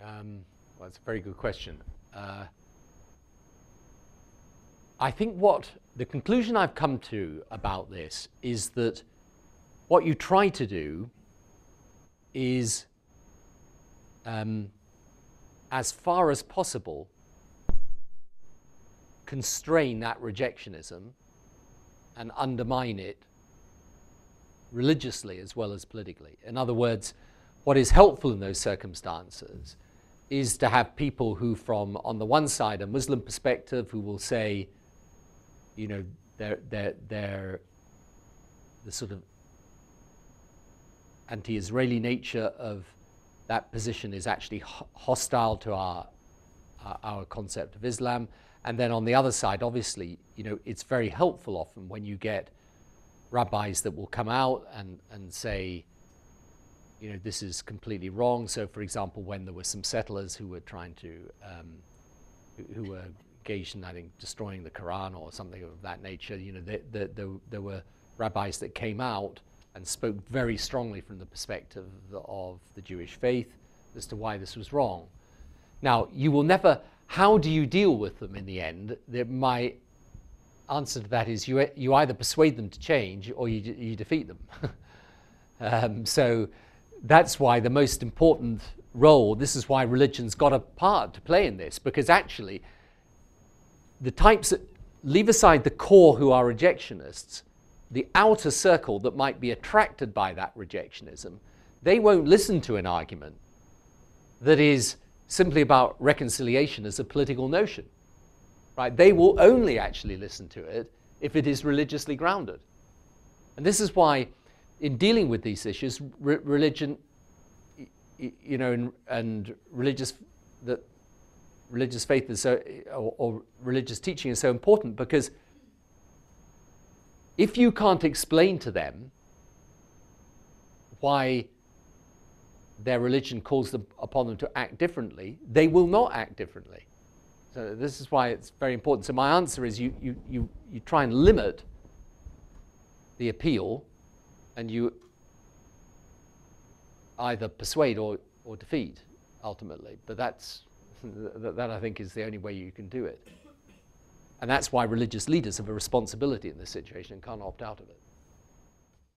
Well, that's a very good question. I think what the conclusion I've come to about this is that what you try to do is, as far as possible, constrain that rejectionism and undermine it religiously as well as politically. In other words, what is helpful in those circumstances is to have people who, from on the one side, a Muslim perspective, who will say, you know, the sort of anti-Israeli nature of that position is actually hostile to our concept of Islam. And then on the other side, obviously, you know, it's very helpful often when you get rabbis that will come out and say, you know, this is completely wrong. So, for example, when there were some settlers who were trying to, who were engaged in, I think, destroying the Quran or something of that nature, you know, there were rabbis that came out and spoke very strongly from the perspective of the Jewish faith as to why this was wrong. Now, you will never, how do you deal with them in the end? My answer to that is you either persuade them to change or you defeat them. So that's why the most important role, this is why religion's got a part to play in this, because actually the types that leave aside the core who are rejectionists, the outer circle that might be attracted by that rejectionism, they won't listen to an argument that is simply about reconciliation as a political notion, right? They will only actually listen to it if it is religiously grounded. And this is why, in dealing with these issues, religion, you know, and religious faith is so, or religious teaching is so important, because if you can't explain to them why their religion calls upon them to act differently, they will not act differently. So this is why it's very important. So my answer is you try and limit the appeal, and you either persuade or defeat, ultimately. But that I think is the only way you can do it. And that's why religious leaders have a responsibility in this situation and can't opt out of it.